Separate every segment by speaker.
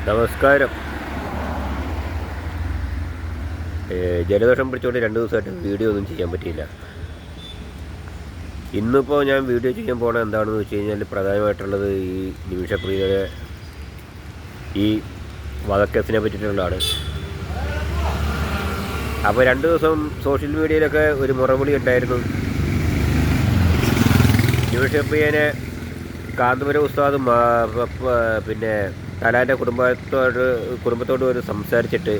Speaker 1: നമസ്കാരം. ജലദോഷം പിടിച്ചുകൊണ്ട് 2 ദിവസമായിട്ട് വീഡിയോ ഒന്നും ചെയ്യാൻ പറ്റിയില്ല. ഇന്നിപ്പോൾ ഞാൻ വീഡിയോ ചെയ്യാൻ പോകണത് എന്താണെന്ന് വെച്ച് കഴിഞ്ഞാൽ പ്രധാനമായിട്ടുള്ളത് ഈ നിമിഷപ്രിയയുടെ ഈ വധക്കേസിനെ പറ്റിയിട്ടുള്ളതാണ്. അപ്പോൾ 2 ദിവസം സോഷ്യൽ മീഡിയയിലൊക്കെ ഒരു മുറവിളി ഉണ്ടായിരുന്നു. നിമിഷപ്രിയനെ കാന്തപുരം ഉസ്താദ് പിന്നെ തലാൻ്റെ കുടുംബത്തോട് ഒരു സംസാരിച്ചിട്ട്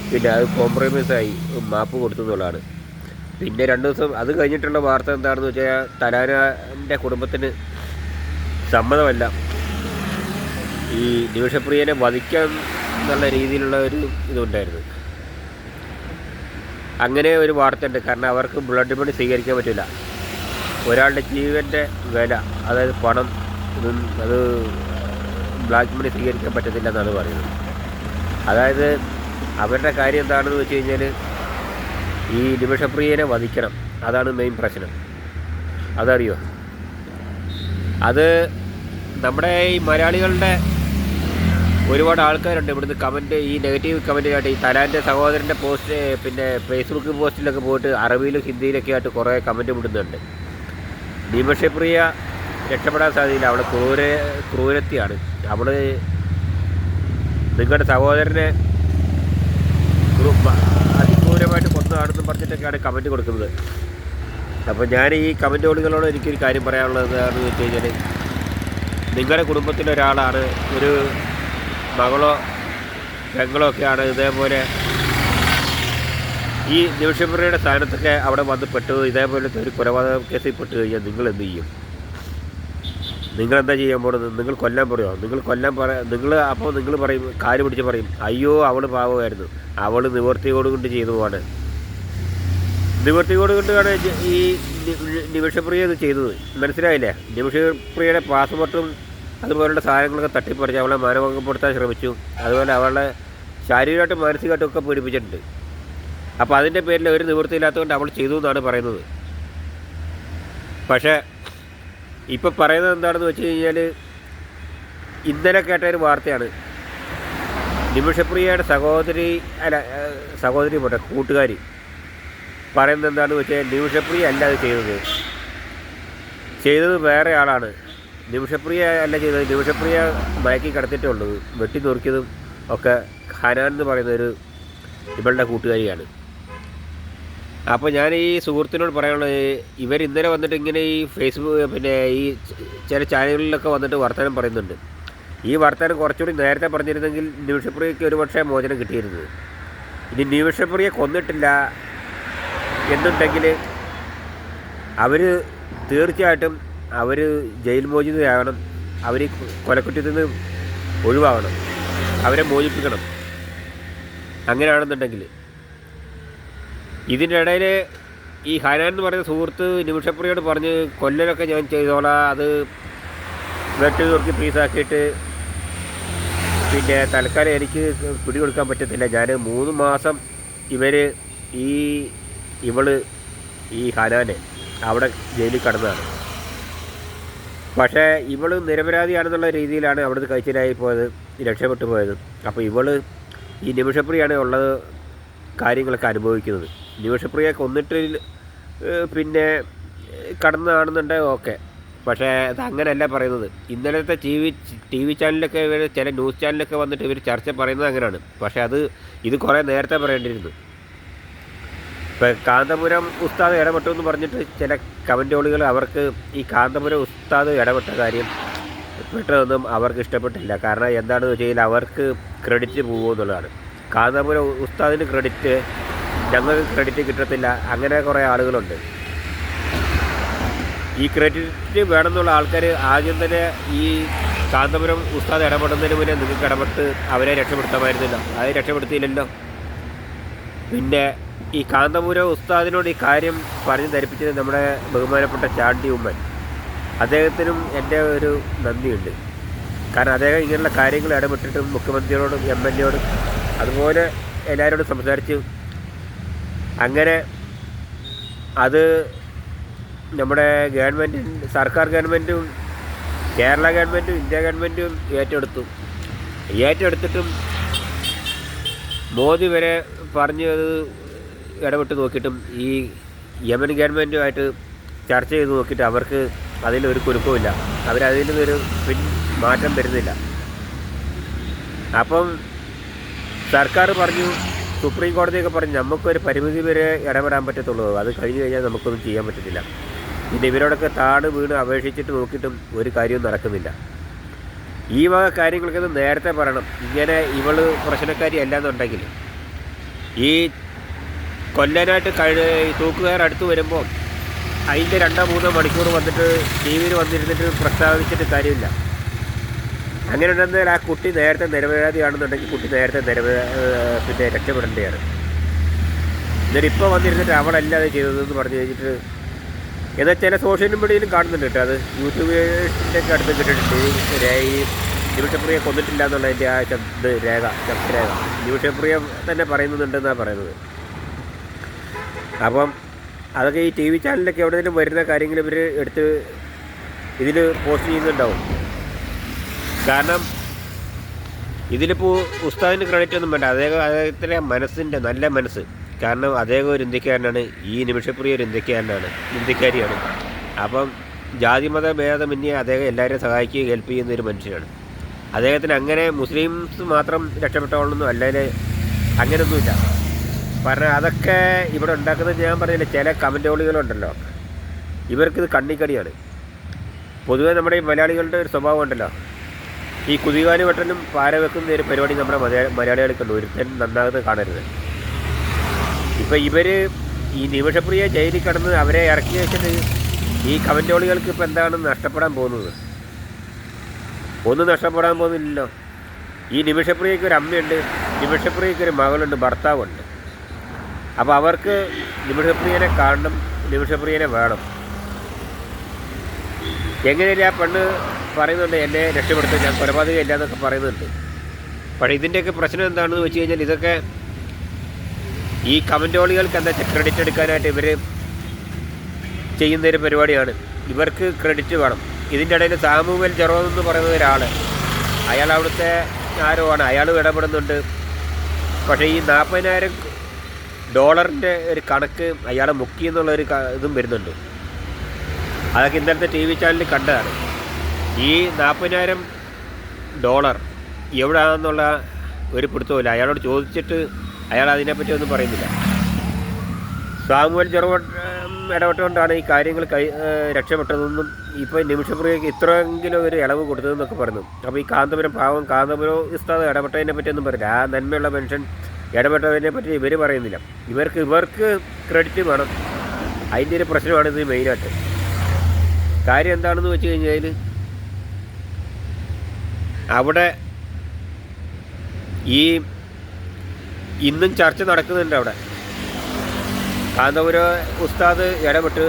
Speaker 1: പിന്നെ അത് കോംപ്രമൈസായി മാപ്പ് കൊടുത്തു എന്നുള്ളതാണ്. പിന്നെ 2 ദിവസം അത് കഴിഞ്ഞിട്ടുള്ള വാർത്ത എന്താണെന്ന് വെച്ചാൽ തലാൻ്റെ കുടുംബത്തിന് സമ്മതമല്ല ഈ നിമിഷപ്രിയനെ വധിക്കാൻ എന്നുള്ള രീതിയിലുള്ള ഒരു ഇതുണ്ടായിരുന്നു. അങ്ങനെ ഒരു വാർത്തയുണ്ട്. കാരണം അവർക്ക് ബ്ലഡ് മണി സ്വീകരിക്കാൻ പറ്റില്ല. ഒരാളുടെ ജീവൻ്റെ വില, അതായത് പണം, അത് ബ്ലാക്ക് മണി സ്വീകരിക്കാൻ പറ്റത്തില്ല എന്നാണ് പറയുന്നത്. അതായത് അവരുടെ കാര്യം എന്താണെന്ന് വെച്ച് കഴിഞ്ഞാൽ ഈ നിമിഷപ്രിയനെ വധിക്കണം, അതാണ് മെയിൻ പ്രശ്നം. അതറിയോ? അത് നമ്മുടെ ഈ മലയാളികളുടെ ഒരുപാട് ആൾക്കാരുണ്ട് ഇവിടുന്ന് കമൻറ്റ്, ഈ നെഗറ്റീവ് കമൻറ്റായിട്ട് ഈ തലാൻ്റെ സഹോദരൻ്റെ പോസ്റ്റ് പിന്നെ ഫേസ്ബുക്ക് പോസ്റ്റിലൊക്കെ പോയിട്ട് അറബിയിലും ഹിന്ദിയിലൊക്കെ ആയിട്ട് കുറേ കമൻറ്റ് വിടുന്നുണ്ട്. നിമിഷപ്രിയ രക്ഷപ്പെടാൻ സാധ്യതയില്ല, അവൾ ക്രൂരത്തിയാണ്, അവൾ നിങ്ങളുടെ സഹോദരനെ അതിക്രൂരമായിട്ട് കൊന്നതാണെന്നും പറഞ്ഞിട്ടൊക്കെയാണ് കമൻറ്റ് കൊടുക്കുന്നത്. അപ്പോൾ ഞാൻ ഈ കമൻറ്റുകളോട് എനിക്കൊരു കാര്യം പറയാനുള്ളത് എന്താണെന്ന് വെച്ച് കഴിഞ്ഞാൽ, നിങ്ങളുടെ കുടുംബത്തിലൊരാളാണ്, ഒരു മകളോ പെങ്ങളോ ഒക്കെയാണ് ഇതേപോലെ ഈ നിമിഷപ്രിയയുടെ സ്ഥാനത്തൊക്കെ അവിടെ വന്ന് പെട്ടു ഇതേപോലത്തെ ഒരു കൊലപാതക കേസിൽ പെട്ട് കഴിഞ്ഞാൽ നിങ്ങൾ എന്ത് ചെയ്യും? നിങ്ങളെന്താ ചെയ്യാൻ പോകുന്നത്? നിങ്ങൾ കൊല്ലാൻ പറയുമോ? നിങ്ങൾ പറയും, കാല് പിടിച്ച് പറയും, അയ്യോ അവൾ പാവമായിരുന്നു, അവൾ നിവൃത്തിയോടുകൊണ്ട് ചെയ്തതാണ്. നിവൃത്തിയോടുകൊണ്ടാണ് ഈ നിമിഷപ്രിയ ഇത് ചെയ്തത്. മനസ്സിലായില്ലേ? നിമിഷപ്രിയയുടെ പാസ്പോർട്ടും അതുപോലുള്ള സാധനങ്ങളൊക്കെ തട്ടിപ്പറിച്ച് അവളെ മാനഭംഗപ്പെടുത്താൻ ശ്രമിച്ചു. അതുപോലെ അവളെ ശാരീരികമായിട്ടും മാനസികമായിട്ടും ഒക്കെ പീഡിപ്പിച്ചിട്ടുണ്ട്. അപ്പോൾ അതിൻ്റെ പേരിൽ ഒരു നിവൃത്തിയില്ലാത്തതുകൊണ്ട് അവൾ ചെയ്തു എന്നാണ് പറയുന്നത്. പക്ഷേ ഇപ്പോൾ പറയുന്നത് എന്താണെന്ന് വെച്ച് കഴിഞ്ഞാൽ, ഇന്നലെ കേട്ട ഒരു വാർത്തയാണ്. നിമിഷപ്രിയയുടെ സഹോദരി പോട്ടെ, കൂട്ടുകാരി പറയുന്നത് എന്താണെന്ന് വെച്ചാൽ, നിമിഷപ്രിയ അല്ല അത് ചെയ്തത് വേറെ ആളാണ്. നിമിഷപ്രിയ അല്ല ചെയ്തത്. നിമിഷപ്രിയ മയക്കി കിടത്തിയിട്ടേ ഉള്ളത്. വെട്ടി നുറുക്കിയതും ഒക്കെ ഹനാൻ എന്ന് പറയുന്നൊരു ഇവളുടെ കൂട്ടുകാരിയാണ്. അപ്പോൾ ഞാൻ ഈ സുഹൃത്തിനോട് പറയാനുള്ളത്, ഇവർ ഇന്നലെ വന്നിട്ട് ഇങ്ങനെ ഈ ഫേസ്ബുക്ക് പിന്നെ ഈ ചില ചാനലുകളിലൊക്കെ വന്നിട്ട് വർത്തമാനം പറയുന്നുണ്ട്. ഈ വർത്തമാനം കുറച്ചുകൂടി നേരത്തെ പറഞ്ഞിരുന്നെങ്കിൽ നിമിഷപ്രിയയ്ക്ക് ഒരു പക്ഷേ മോചനം കിട്ടിയിരുന്നത്. ഇനി നിമിഷപ്രിയ കൊന്നിട്ടില്ല എന്നുണ്ടെങ്കിൽ അവർ തീർച്ചയായിട്ടും ജയിൽ മോചിതയാകണം. അവർ കൊലക്കുറ്റത്തിൽ നിന്ന് ഒഴിവാകണം, അവരെ മോചിപ്പിക്കണം. അങ്ങനെയാണെന്നുണ്ടെങ്കിൽ ഇതിൻ്റെ ഇടയിൽ ഈ ഹനാൻ എന്ന് പറയുന്ന സുഹൃത്ത് നിമിഷപ്രിയോട് പറഞ്ഞ്, കൊല്ലലൊക്കെ ഞാൻ ചെയ്തോളാം, അത് വെട്ടി നുറുക്കി പീസാക്കിയിട്ട് പിന്നെ തൽക്കാലം എനിക്ക് പിടികൊടുക്കാൻ പറ്റത്തില്ല. ഞാൻ 3 മാസം ഇവള് ഈ ഹനാനെ അവിടെ ജയിലിൽ കടന്നതാണ്. പക്ഷേ ഇവള് നിരപരാധിയാണെന്നുള്ള രീതിയിലാണ് അവിടുന്ന് കഴിച്ചിലായി പോയത്, രക്ഷപ്പെട്ടു പോയത്. അപ്പോൾ ഈ നിമിഷപ്രിയാണ് ഉള്ളത് കാര്യങ്ങളൊക്കെ അനുഭവിക്കുന്നത്. നിമിഷപ്രിയ കൊന്നിട്ട് പിന്നെ കടന്നതാണെന്നുണ്ടെങ്കിൽ ഓക്കെ. പക്ഷേ അത് അങ്ങനെയല്ല പറയുന്നത്. ഇന്നലത്തെ ടി വി ചാനലിലൊക്കെ ചില ന്യൂസ് ചാനലൊക്കെ വന്നിട്ട് ഇവർ ചർച്ച പറയുന്നത് അങ്ങനെയാണ്. പക്ഷേ ഇത് കുറേ നേരത്തെ പറയേണ്ടിയിരുന്നു. ഇപ്പോൾ കാന്തപുരം ഉസ്താദ് ഇടപെട്ടു എന്ന് പറഞ്ഞിട്ട് ചില കമൻറ്റോളികൾ അവർക്ക് ഈ കാന്തപുരം ഉസ്താദ് ഇടപെട്ട കാര്യം പെട്ടതൊന്നും അവർക്ക് ഇഷ്ടപ്പെട്ടില്ല. കാരണം എന്താണെന്ന് വെച്ച് കഴിഞ്ഞാൽ അവർക്ക് ക്രെഡിറ്റ് പോകുമെന്നുള്ളതാണ്. കാന്തപുരം ഉസ്താദിന് ക്രെഡിറ്റ്, ഞങ്ങൾക്ക് ക്രെഡിറ്റ് കിട്ടത്തില്ല, അങ്ങനെ കുറേ ആളുകളുണ്ട്. ഈ ക്രെഡിറ്റ് വേണമെന്നുള്ള ആൾക്കാർ ആദ്യം തന്നെ ഈ കാന്തപുരം ഉസ്താദ് ഇടപെടുന്നതിന് മുന്നേ നിങ്ങൾക്ക് ഇടപെട്ട് അവരെ രക്ഷപ്പെടുത്താമായിരുന്നില്ല. അത് രക്ഷപ്പെടുത്തിയില്ലല്ലോ. പിന്നെ ഈ കാന്തപുരം ഉസ്താദിനോട് ഈ കാര്യം പറഞ്ഞ് ധരിപ്പിച്ചത് നമ്മുടെ ബഹുമാനപ്പെട്ട ചാണ്ടി ഉമ്മൻ. അദ്ദേഹത്തിനും എൻ്റെ ഒരു നന്ദിയുണ്ട്. കാരണം അദ്ദേഹം ഇങ്ങനെയുള്ള കാര്യങ്ങൾ ഇടപെട്ടിട്ടും മുഖ്യമന്ത്രിയോടും MLA അതുപോലെ എല്ലാവരോടും സംസാരിച്ചു. അങ്ങനെ അത് നമ്മുടെ സർക്കാർ ഗവൺമെൻറ്റും കേരള ഗവൺമെൻറ്റും ഇന്ത്യ ഗവൺമെൻറ്റും ഏറ്റെടുത്തു. ഏറ്റെടുത്തിട്ടും മോദി വരെ പറഞ്ഞത് ഇടപെട്ട് നോക്കിയിട്ടും ഈ യമൻ ഗവൺമെൻറ്റുമായിട്ട് ചർച്ച ചെയ്ത് നോക്കിയിട്ട് അവർക്ക് അതിലൊരു കുലുക്കവുമില്ല. അവരതിൽ നിന്നൊരു മാറ്റം വരുന്നില്ല. അപ്പം സർക്കാർ പറഞ്ഞു, സുപ്രീം കോടതിയൊക്കെ പറഞ്ഞു നമുക്കൊരു പരിമിതി വരെ ഇടപെടാൻ പറ്റത്തുള്ളൂ, അത് കഴിഞ്ഞ് കഴിഞ്ഞാൽ നമുക്കൊന്നും ചെയ്യാൻ പറ്റത്തില്ല. പിന്നെ ഇവരോടൊക്കെ താട് വീണ് അപേക്ഷിച്ചിട്ട് നോക്കിയിട്ടും ഒരു കാര്യവും നടക്കുന്നില്ല. ഈ വക കാര്യങ്ങൾക്കൊന്ന് നേരത്തെ പറയണം. ഇങ്ങനെ പ്രശ്നക്കാരി അല്ലാന്നുണ്ടെങ്കിൽ ഈ കൊല്ലാനായിട്ട് തൂക്കുകാർ അടുത്ത് വരുമ്പോൾ അതിൻ്റെ 2-3 മണിക്കൂർ വന്നിട്ട് ടി വിയിൽ വന്നിരുന്നിട്ട് പ്രസ്താവിച്ചിട്ട് കാര്യമില്ല. അങ്ങനെ ഉണ്ടെന്നാൽ ആ കുട്ടി നേരത്തെ നിരപരാധിയാണെന്നുണ്ടെങ്കിൽ കുട്ടി നേരത്തെ പിന്നെ രക്ഷപ്പെടേണ്ടതാണ്. എന്നിട്ടിപ്പോൾ വന്നിരുന്നിട്ട് അവളല്ല അത് ചെയ്തതെന്ന് പറഞ്ഞു കഴിഞ്ഞിട്ട് എന്നാൽ ചില സോഷ്യൽ മീഡിയയിലും കാണുന്നുണ്ട് കേട്ടോ. അത് യൂട്യൂബിൻ്റെ അടുത്ത് കിട്ടിയിട്ടുണ്ട്. ഈ നിമിഷപ്രിയ കൊന്നിട്ടില്ല എന്നുള്ളതിൻ്റെ ആ ശബ്ദരേഖ നിമിഷപ്രിയ തന്നെ പറയുന്നുണ്ടെന്നാണ് പറയുന്നത്. അപ്പം അതൊക്കെ ഈ ടി വി ചാനലിലൊക്കെ എവിടെയെങ്കിലും വരുന്ന കാര്യങ്ങൾ ഇവർ എടുത്ത് ഇതിൽ പോസ്റ്റ് ചെയ്യുന്നുണ്ടാവും. കാരണം ഇതിലിപ്പോൾ ഉസ്താദിന് ക്രെഡിറ്റ് ഒന്നും വേണ്ട. അദ്ദേഹത്തിൻ്റെ മനസ്സിൻ്റെ നല്ല മനസ്സ്. കാരണം അദ്ദേഹം ഒരു ഇന്ത്യക്കാരനാണ്, ഈ നിമിഷപ്രിയ ഒരു ഇന്ത്യക്കാരിയാണ്. അപ്പം ജാതിമത ഭേദമന്യേ അദ്ദേഹം എല്ലാവരെയും സഹായിക്കുകയും ഹെൽപ്പ് ചെയ്യുന്ന ഒരു മനുഷ്യനാണ്. അദ്ദേഹത്തിന് അങ്ങനെ മുസ്ലിംസ് മാത്രം രക്ഷപ്പെട്ടോളൊന്നും അല്ലെങ്കിൽ അങ്ങനെയൊന്നുമില്ല. കാരണം അതൊക്കെ ഇവിടെ ഉണ്ടാക്കുന്നത് ഞാൻ പറഞ്ഞില്ല, ചില കമൻറ്റോളികളുണ്ടല്ലോ, ഇവർക്കിത് കണ്ണിക്കടിയാണ്. പൊതുവെ നമ്മുടെ ഈ മലയാളികളുടെ ഒരു സ്വഭാവം ഉണ്ടല്ലോ, ഈ കുതികാലി വെട്ടലും പാര വെക്കുന്ന ഒരു പരിപാടി നമ്മുടെ മലയാളികൾക്കുണ്ട്. ഒരുത്തൻ നന്നാകുന്നത് കാണരുത്. ഇപ്പം ഇവർ ഈ നിമിഷപ്രിയ ജയിലിൽ കിടന്ന് അവരെ ഇറക്കി വെച്ചിട്ട് ഈ കമൻറ്റോളികൾക്ക് ഇപ്പോൾ എന്താണ് നഷ്ടപ്പെടാൻ പോകുന്നത്? ഒന്നും നഷ്ടപ്പെടാൻ പോകുന്നില്ലല്ലോ. ഈ നിമിഷപ്രിയയ്ക്ക് ഒരു അമ്മയുണ്ട്, നിമിഷപ്രിയയ്ക്ക് ഒരു മകളുണ്ട്, ഭർത്താവുണ്ട്. അപ്പോൾ അവർക്ക് നിമിഷപ്രിയനെ കാണണം, നിമിഷപ്രിയനെ വേണം. എങ്ങനെയല്ല ആ പെണ്ണ് പറയുന്നുണ്ട് എന്നെ രക്ഷപ്പെടുത്തും, ഞാൻ കൊലപാതകം ഇല്ല എന്നൊക്കെ പറയുന്നുണ്ട്. പക്ഷേ ഇതിൻ്റെയൊക്കെ പ്രശ്നം എന്താണെന്ന് വെച്ച് കഴിഞ്ഞാൽ ഇതൊക്കെ ഈ കമൻറ്റോളികൾക്ക് എന്താ വെച്ചാൽ ക്രെഡിറ്റ് എടുക്കാനായിട്ട് ഇവർ ചെയ്യുന്നൊരു പരിപാടിയാണ്. ഇവർക്ക് ക്രെഡിറ്റ് വേണം. ഇതിൻ്റെ ഇടയിൽ സാമുവൽ ജെറോം എന്ന് പറയുന്ന ഒരാൾ, അയാൾ അവിടുത്തെ ആരോ ആണ്, അയാളും ഇടപെടുന്നുണ്ട്. പക്ഷേ ഈ $40,000 ഒരു കണക്ക് അയാളെ മുക്കി എന്നുള്ളൊരു ഇതും വരുന്നുണ്ട്. അതൊക്കെ ഇന്നലത്തെ ടി വി ചാനലിൽ കണ്ടതാണ്. ഈ $40,000 എവിടെയാണെന്നുള്ള ഒരു പിടുത്തമില്ല. അയാളോട് ചോദിച്ചിട്ട് അയാൾ അതിനെപ്പറ്റി ഒന്നും പറയുന്നില്ല. സാമുവൽ ജെറോം ഇടപെട്ടുകൊണ്ടാണ് ഈ കാര്യങ്ങൾ രക്ഷപ്പെട്ടതെന്നും ഇപ്പോൾ നിമിഷപ്രിയയ്ക്ക് ഇത്രയെങ്കിലും ഒരു ഇളവ് കൊടുത്തതെന്നൊക്കെ പറഞ്ഞു. അപ്പോൾ ഈ കാന്തപുരം ഉസ്താദ് ഇടപെട്ടതിനെ പറ്റിയൊന്നും പറയില്ല. ആ നന്മയുള്ള മനുഷ്യൻ ഇടപെട്ടതിനെ പറ്റി ഇവർ പറയുന്നില്ല. ഇവർക്ക് ക്രെഡിറ്റ് വേണം. അതിൻ്റെ ഒരു പ്രശ്നമാണ് ഇത് മെയിനായിട്ട്. കാര്യം എന്താണെന്ന് വെച്ച് കഴിഞ്ഞാൽ അവിടെ ഈ ഇന്നും ചർച്ച നടക്കുന്നുണ്ട്. അവിടെ കാന്തപുര ഉസ്താദ് ഇടപെട്ട്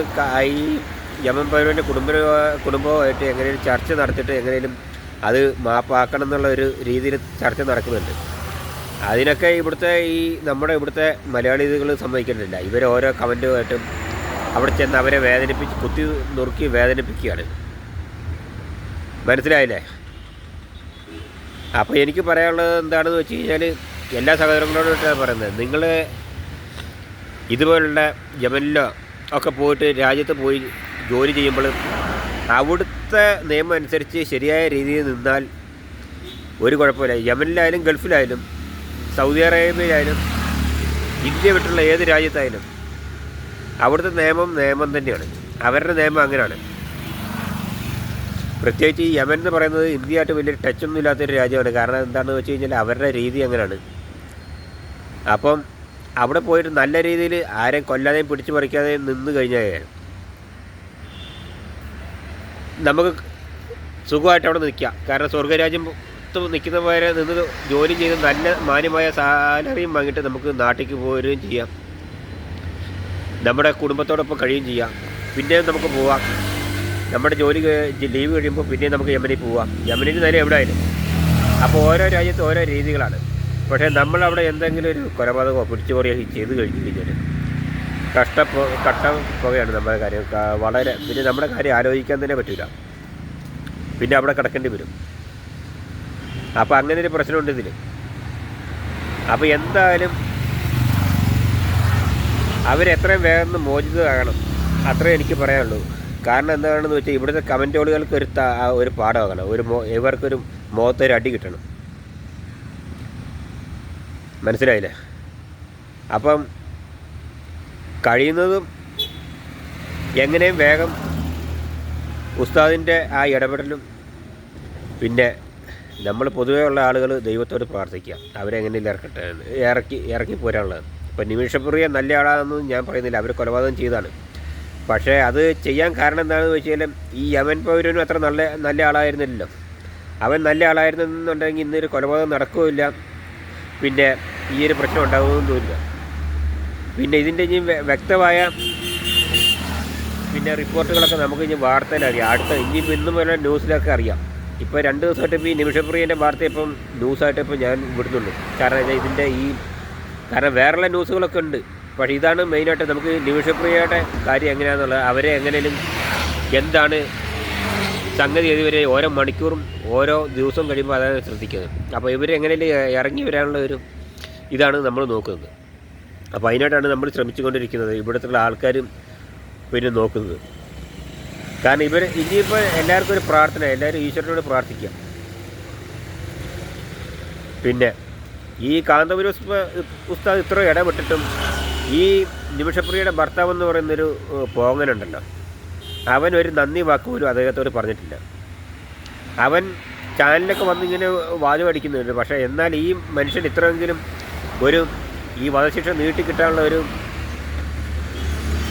Speaker 1: ഈ യമൻ പൗരൻ്റെ കുടുംബവുമായിട്ട് എങ്ങനെയും ചർച്ച നടത്തിയിട്ട് എങ്ങനെയും അത് മാപ്പാക്കണം എന്നുള്ള ഒരു രീതിയിൽ ചർച്ച നടക്കുന്നുണ്ട്. അതിനൊക്കെ നമ്മുടെ ഇവിടുത്തെ മലയാളികൾ സമ്മതിക്കുന്നില്ല. ഇവർ ഓരോ കമൻറ്റുമായിട്ടും അവിടെ ചെന്ന് അവരെ കുത്തി നുറുക്കി വേദനിപ്പിക്കുകയാണ്. മനസ്സിലായില്ലേ? അപ്പോൾ എനിക്ക് പറയാനുള്ളത് എന്താണെന്ന് വെച്ച് കഴിഞ്ഞാൽ എല്ലാ സഹോദരങ്ങളോടായിട്ടാണ് പറയുന്നത്, നിങ്ങൾ ഇതുപോലുള്ള യമനിലോ ഒക്കെ പോയിട്ട് രാജ്യത്ത് പോയി ജോലി ചെയ്യുമ്പോൾ അവിടുത്തെ നിയമം അനുസരിച്ച് ശരിയായ രീതിയിൽ നിന്നാൽ ഒരു കുഴപ്പമില്ല. യമനിലായാലും ഗൾഫിലായാലും സൗദി അറേബ്യയിലായാലും ഇന്ത്യ വിട്ടുള്ള ഏത് രാജ്യത്തായാലും അവിടുത്തെ നിയമം തന്നെയാണ്. അവരുടെ നിയമം അങ്ങനെയാണ്. പ്രത്യേകിച്ച് ഈ യമൻ എന്ന് പറയുന്നത് ഇന്ത്യയായിട്ട് വലിയൊരു ടച്ചൊന്നും ഇല്ലാത്തൊരു രാജ്യമാണ്. കാരണം എന്താണെന്ന് വെച്ച് കഴിഞ്ഞാൽ അവരുടെ രീതി അങ്ങനെയാണ്. അപ്പം അവിടെ പോയിട്ട് നല്ല രീതിയിൽ ആരെയും കൊല്ലാതെയും പിടിച്ചു പറിക്കാതെയും നിന്ന് കഴിഞ്ഞാൽ നമുക്ക് സുഖമായിട്ട് അവിടെ നിൽക്കാം. കാരണം സ്വർഗ്ഗരാജ്യം നിൽക്കുന്നവരെ നിന്ന് ജോലി ചെയ്ത് നല്ല മാന്യമായ സാലറിയും വാങ്ങിയിട്ട് നമുക്ക് നാട്ടിലേക്ക് പോരുകയും ചെയ്യാം, നമ്മുടെ കുടുംബത്തോടൊപ്പം കഴിയുകയും ചെയ്യാം. പിന്നെയും നമുക്ക് പോവാം. നമ്മുടെ ലീവ് കഴിയുമ്പോൾ പിന്നെയും നമുക്ക് യമനിൽ പോവാം. യമനിൽ നേരെ എവിടെ ആയാലും. അപ്പോൾ ഓരോ രാജ്യത്ത് ഓരോ രീതികളാണ്. പക്ഷേ നമ്മളവിടെ എന്തെങ്കിലും ഒരു കൊലപാതകമോ പിടിച്ചുപറിയോ ചെയ്ത് കഴിഞ്ഞ് കഴിഞ്ഞാൽ കട്ടപ്പുകയാണ് നമ്മുടെ കാര്യം. വളരെ പിന്നെ നമ്മുടെ കാര്യം ആലോചിക്കാൻ തന്നെ പറ്റില്ല. പിന്നെ അവിടെ കിടക്കേണ്ടി വരും. അപ്പോൾ അങ്ങനെ ഒരു പ്രശ്നമുണ്ട് ഇതിൽ. അപ്പോൾ എന്തായാലും അവരെത്രയും വേഗം മോചിതമാകണം, അത്രേ എനിക്ക് പറയാനുള്ളൂ. കാരണം എന്താണെന്ന് വെച്ചാൽ ഇവിടുത്തെ കമൻറ്റോളുകൾക്ക് ഒരു പാഠമാകണം, ഇവർക്കൊരു മുഖത്തൊരു അടി കിട്ടണം. മനസ്സിലായില്ലേ? അപ്പം കഴിയുന്നതും എങ്ങനെയും വേഗം ഉസ്താദിൻ്റെ ആ ഇടപെടലും, പിന്നെ നമ്മൾ പൊതുവേ ഉള്ള ആളുകൾ ദൈവത്തോട് പ്രാർത്ഥിക്കുക അവരെങ്ങനെയും ഇറക്കി പോരാനുള്ളത്. ഇപ്പം നിമിഷപ്രിയ നല്ല ആളാണെന്ന് ഞാൻ പറയുന്നില്ല, അവർ കൊലപാതകം ചെയ്താണ്. പക്ഷേ അത് ചെയ്യാൻ കാരണം എന്താണെന്ന് വെച്ചാൽ ഈ യമൻ പൗരനും അത്ര നല്ല ആളായിരുന്നില്ലല്ലോ. അവൻ നല്ല ആളായിരുന്നെന്നുണ്ടെങ്കിൽ ഇന്നൊരു കൊലപാതകം നടക്കുകയില്ല, പിന്നെ ഈ ഒരു പ്രശ്നം ഉണ്ടാകുന്നൊന്നുമില്ല. പിന്നെ ഇതിൻ്റെ ഇനി വ്യക്തമായ പിന്നെ റിപ്പോർട്ടുകളൊക്കെ നമുക്ക് ഇനി വാർത്തയിലറിയാം. ഇന്നും വല്ല ന്യൂസിലൊക്കെ അറിയാം. ഇപ്പോൾ 2 ദിവസമായിട്ട് ഇപ്പോൾ ഈ നിമിഷപ്രിയൻ്റെ വാർത്ത ഇപ്പം ന്യൂസായിട്ട് ഇപ്പം ഞാൻ വിടുന്നുള്ളൂ. കാരണം ഇതിൻ്റെ കാരണം വേറെയുള്ള ന്യൂസുകളൊക്കെ ഉണ്ട്, പക്ഷേ ഇതാണ് മെയിനായിട്ട് നമുക്ക് നിമിഷപ്രിയയുടെ കാര്യം എങ്ങനെയാണെന്നുള്ളത്. അവരെ എങ്ങനെയും എന്താണ് സംഗതി ഇതുവരെ ഓരോ മണിക്കൂറും ഓരോ ദിവസവും കഴിയുമ്പോൾ അതാണ് ശ്രദ്ധിക്കുന്നത്. അപ്പോൾ ഇവരെങ്ങനെയും ഇറങ്ങി വരാനുള്ള ഇതാണ് നമ്മൾ നോക്കുന്നത്. അപ്പോൾ അതിനായിട്ടാണ് നമ്മൾ ശ്രമിച്ചുകൊണ്ടിരിക്കുന്നത്, ഇവിടുത്തെ ആൾക്കാരും പിന്നെ നോക്കുന്നത്. കാരണം ഇനിയിപ്പോൾ എല്ലാവർക്കും ഒരു പ്രാർത്ഥന, എല്ലാവരും ഈശ്വരനോട് പ്രാർത്ഥിക്കുക. പിന്നെ ഈ കാന്തപുര ഉസ്താദ് ഇത്ര ഇടപെട്ടിട്ടും ഈ നിമിഷപ്രിയയുടെ ഭർത്താവെന്ന് പറയുന്നൊരു പോങ്ങനുണ്ടല്ലോ, അവൻ ഒരു നന്ദി വാക്ക് പോലും അദ്ദേഹത്തോട് പറഞ്ഞിട്ടില്ല. അവൻ ചാനലിലൊക്കെ വന്നിങ്ങനെ വാദം അടിക്കുന്നുണ്ട്. പക്ഷേ എന്നാൽ ഈ മനുഷ്യൻ ഇത്രയെങ്കിലും ഈ വധശിക്ഷ നീട്ടിക്കിട്ടാനുള്ള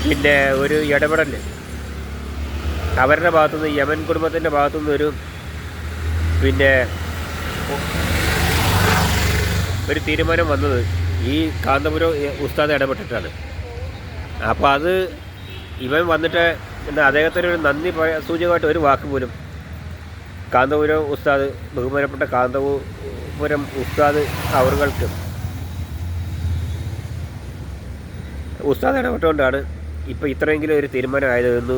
Speaker 1: പിന്നെ ഒരു ഇടപെടൽ അവരുടെ ഭാഗത്തുനിന്ന്, യമൻ കുടുംബത്തിൻ്റെ ഭാഗത്തുനിന്ന് പിന്നെ ഒരു തീരുമാനം വന്നത് ഈ കാന്തപുരം ഉസ്താദ് ഇടപെട്ടിട്ടാണ്. അപ്പോൾ അത് ഇവൻ വന്നിട്ട് അദ്ദേഹത്തിനൊരു നന്ദി സൂചകമായിട്ട് ഒരു വാക്ക് പോലും കാന്തപുരം ഉസ്താദ്, ബഹുമാനപ്പെട്ട കാന്തപുരം ഉസ്താദ് അവർക്ക് ഉസ്താദ് ഇടപെട്ടുകൊണ്ടാണ് ഇപ്പോൾ ഇത്രയെങ്കിലും ഒരു തീരുമാനമായത്,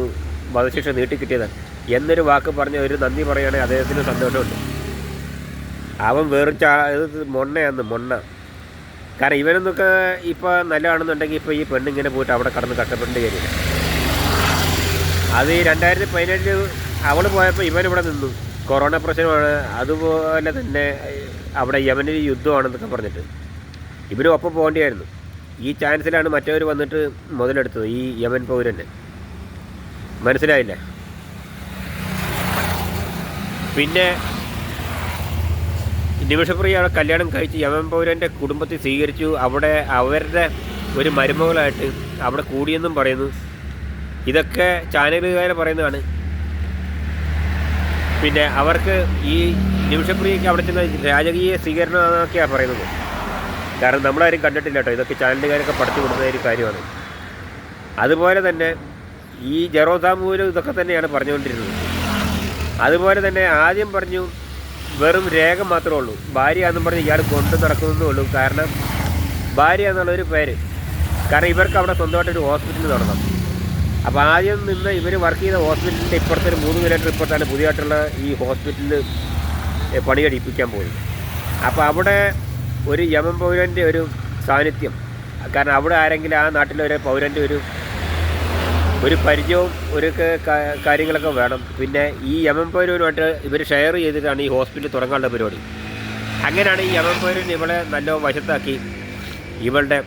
Speaker 1: വധശിക്ഷ നീട്ടിക്കിട്ടിയതാണ് എന്നൊരു വാക്ക് പറഞ്ഞ് ഒരു നന്ദി പറയുകയാണെങ്കിൽ അദ്ദേഹത്തിന് സന്തോഷമുണ്ട്. അവൻ മൊണ്ണ. കാരണം ഇവനൊന്നൊക്കെ ഇപ്പോൾ നല്ലതാണെന്നുണ്ടെങ്കിൽ ഇപ്പോൾ ഈ പെണ്ണിങ്ങനെ പോയിട്ട് അവിടെ കടന്ന് കഷ്ടപ്പെടേണ്ട കാര്യമില്ല. അത് 2017 അവൾ പോയപ്പോൾ ഇവനിവിടെ നിന്നു, കൊറോണ പ്രശ്നമാണ്, അതുപോലെ തന്നെ അവിടെ യമനിൽ യുദ്ധമാണെന്നൊക്കെ പറഞ്ഞിട്ട് ഇവരും ഒപ്പം പോകേണ്ടിയായിരുന്നു. ഈ ചാൻസിലാണ് മറ്റവർ വന്നിട്ട് മുതലെടുത്തത്, ഈ യമൻ പൗരന്. മനസ്സിലായില്ലേ? പിന്നെ നിമിഷപ്രിയ അവിടെ കല്യാണം കഴിച്ച് യമൻ പൗരൻ്റെ കുടുംബത്തിൽ സ്വീകരിച്ചു. അവിടെ അവരുടെ ഒരു മരുമകളായിട്ട് അവിടെ കൂടിയെന്നും പറയുന്നു. ഇതൊക്കെ ചാനലുകാർ പറയുന്നതാണ്. പിന്നെ അവർക്ക് ഈ നിമിഷപ്രിയയ്ക്ക് അവിടെ ചെന്ന രാജകീയ സ്വീകരണം എന്നൊക്കെയാണ് പറയുന്നത്. കാരണം നമ്മളാരും കണ്ടിട്ടില്ല കേട്ടോ, ഇതൊക്കെ ചാനലുകാരൊക്കെ പഠിച്ചു കൊടുക്കുന്ന ഒരു കാര്യമാണ്. അതുപോലെ തന്നെ ഈ ജെറോസാമൂലും ഇതൊക്കെ തന്നെയാണ് പറഞ്ഞുകൊണ്ടിരുന്നത്. അതുപോലെ തന്നെ ആദ്യം പറഞ്ഞു വെറും രേഖ മാത്രമേ ഉള്ളൂ, ഭാര്യ എന്നും പറഞ്ഞ് ഇയാൾ കൊണ്ടു നടക്കുന്നതേ ഉള്ളൂ. കാരണം ഭാര്യ എന്നുള്ളൊരു പേര്, കാരണം ഇവർക്ക് അവിടെ സ്വന്തമായിട്ടൊരു ഹോസ്പിറ്റൽ തുടങ്ങണം. അപ്പോൾ ആദ്യം നിന്ന് ഇവർ വർക്ക് ചെയ്ത ഹോസ്പിറ്റലിൻ്റെ ഇപ്പുറത്തെ 3 കിലോമീറ്റർ ഇപ്പുറത്താണ് പുതിയതായിട്ടുള്ള ഈ ഹോസ്പിറ്റലിൽ പണിയടിപ്പിക്കാൻ പോയത്. അപ്പോൾ അവിടെ ഒരു യമൻ പൗരൻ്റെ ഒരു സാന്നിധ്യം, കാരണം അവിടെ ആരെങ്കിലും ആ നാട്ടിലെ ഒരു പൗരൻ്റെ ഒരു പരിചയവും കാര്യങ്ങളൊക്കെ വേണം. പിന്നെ ഈ യമൻ പൗരനുമായിട്ട് ഇവർ ഷെയർ ചെയ്തിട്ടാണ് ഈ ഹോസ്പിറ്റൽ തുടങ്ങാനുള്ള പരിപാടി. അങ്ങനെയാണ് ഈ യമൻ പൗരൻ ഇവളെ നല്ല വശത്താക്കി ഇവളുടെ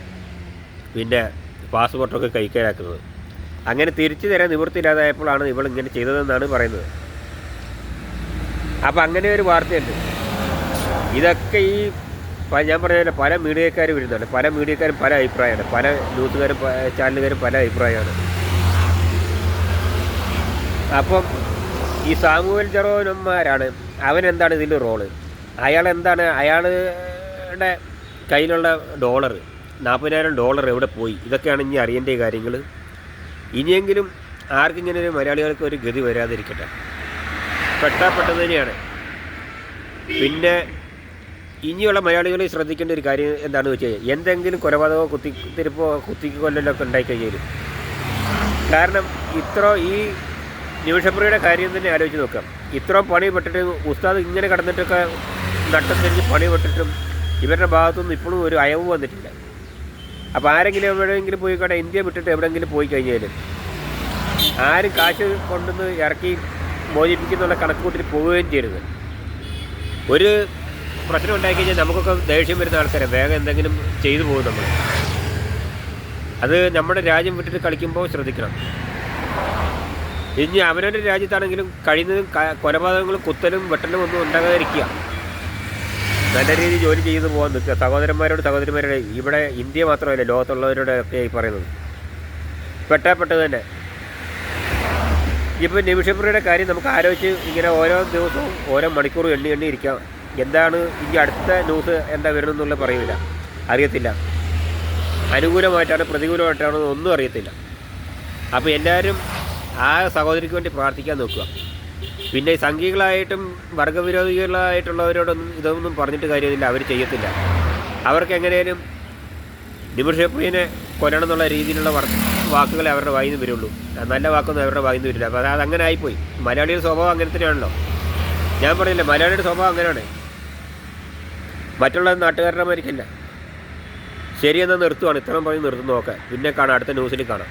Speaker 1: പിന്നെ പാസ്പോർട്ടൊക്കെ കൈക്കലാക്കുന്നത്. അങ്ങനെ തിരിച്ചു തരാൻ നിവൃത്തിയില്ലാതായപ്പോഴാണ് ഇവളിങ്ങനെ ചെയ്തതെന്നാണ് പറയുന്നത്. അപ്പോൾ അങ്ങനെ ഒരു വാർത്തയുണ്ട്. ഇതൊക്കെ ഞാൻ പറഞ്ഞ പല മീഡിയക്കാരും വരുന്നുണ്ട്, പല മീഡിയക്കാരും പല അഭിപ്രായമാണ്, പല ന്യൂസുകാരും ചാനലുകാരും പല അഭിപ്രായമാണ്. അപ്പം ഈ സാമുവൽ ജെറോനന്മാരാണ്, അവനെന്താണ് ഇതിൽ റോള്, അയാളെന്താണ്, അയാളുടെ കയ്യിലുള്ള $40,000 എവിടെ പോയി, ഇതൊക്കെയാണ് ഇനി അറിയേണ്ട കാര്യങ്ങൾ. ഇനിയെങ്കിലും ആർക്കിങ്ങനെ ഒരു മലയാളികൾക്ക് ഒരു ഗതി വരാതിരിക്കട്ടെ, പെട്ടത് തന്നെയാണ്. പിന്നെ ഇനിയുള്ള മലയാളികൾ ശ്രദ്ധിക്കേണ്ട ഒരു കാര്യം എന്താണെന്ന് വെച്ചാൽ, എന്തെങ്കിലും കൊലപാതകമോ കുത്തിക്കൊല്ലലൊക്കെ ഉണ്ടായിക്കഴിഞ്ഞാൽ, കാരണം ഈ നിമിഷപ്രിയയുടെ കാര്യം തന്നെ ആലോചിച്ച് നോക്കാം. ഇത്രയും പണി പെട്ടിട്ട് ഉസ്താദ് ഇങ്ങനെ കടന്നിട്ടൊക്കെ നട്ടം തിരിഞ്ഞ് പണിപ്പെട്ടിട്ടും ഇവരുടെ ഭാഗത്തുനിന്ന് ഇപ്പോഴും ഒരു അയവ് വന്നിട്ടില്ല. അപ്പോൾ ആരെങ്കിലും എവിടെയെങ്കിലും പോയി കഴിഞ്ഞാൽ ഇന്ത്യ വിട്ടിട്ട് എവിടെയെങ്കിലും പോയി കഴിഞ്ഞാൽ ആരും കാശ് കൊണ്ടുവന്ന് ഇറക്കി മോചിപ്പിക്കുന്നുള്ള കണക്കുകൂട്ടിൽ പോവുകയും ചെയ്യരുത്. ഒരു പ്രശ്നം ഉണ്ടായിക്കഴിഞ്ഞാൽ നമുക്കൊക്കെ ദേഷ്യം വരുന്ന ആൾക്കാരെ വേഗം എന്തെങ്കിലും ചെയ്തു പോകും നമ്മൾ. അത് നമ്മുടെ രാജ്യം വിട്ടിട്ട് കളിക്കുമ്പോൾ ശ്രദ്ധിക്കണം. ഇനി അവനവൻ്റെ രാജ്യത്താണെങ്കിലും കഴിയുന്നതും കൊലപാതകങ്ങളും കുത്തലും വെട്ടലും ഒന്നും ഉണ്ടാകാതിരിക്കുക. നല്ല രീതിയിൽ ജോലി ചെയ്ത് പോകാൻ നിൽക്കുക. സഹോദരന്മാരുടെ ഇവിടെ ഇന്ത്യ മാത്രമല്ല ലോകത്തുള്ളവരോട് ഒക്കെ ഈ പറയുന്നത് പെട്ടത് തന്നെ. ഇപ്പോൾ നിമിഷപ്രിയയുടെ കാര്യം നമുക്ക് ആലോചിച്ച് ഇങ്ങനെ ഓരോ ദിവസവും ഓരോ മണിക്കൂറും എണ്ണി ഇരിക്കാം. എന്താണ് ഇനി അടുത്ത ന്യൂസ് എന്താ വരുന്നതെന്നുള്ളത് പറയില്ല, അറിയത്തില്ല. അനുകൂലമായിട്ടാണ് പ്രതികൂലമായിട്ടാണോ ഒന്നും അറിയത്തില്ല. അപ്പോൾ എല്ലാവരും ആ സഹോദരിക്ക് വേണ്ടി പ്രാർത്ഥിക്കാൻ നോക്കുക. പിന്നെ സംഘികളായിട്ടും വർഗവിരോധികളായിട്ടുള്ളവരോടൊന്നും ഇതൊന്നും പറഞ്ഞിട്ട് കാര്യമില്ല, അവർ ചെയ്യത്തില്ല. അവർക്ക് എങ്ങനെയും നിമിഷപ്രിയനെ കൊല്ലണം എന്നുള്ള രീതിയിലുള്ള വാക്കുകളെ അവരുടെ വായിൽ നിന്ന് വരുള്ളൂ. നല്ല വാക്കൊന്നും അവരുടെ വായിൽ നിന്ന് വരില്ല. അപ്പോൾ അതങ്ങനെ ആയിപ്പോയി. മലയാളിയുടെ സ്വഭാവം അങ്ങനെ തന്നെയാണല്ലോ. ഞാൻ പറഞ്ഞില്ല, മലയാളിയുടെ സ്വഭാവം അങ്ങനെയാണ്, മറ്റുള്ള നാട്ടുകാരുടെ മാതിരിക്കല്ല. ശരിയെന്നാൽ നിർത്തുവാണ്. ഇത്രയും പറഞ്ഞ് നിർത്തുന്നു. നോക്കാം, പിന്നെ കാണാം, അടുത്ത ന്യൂസിൽ കാണാം.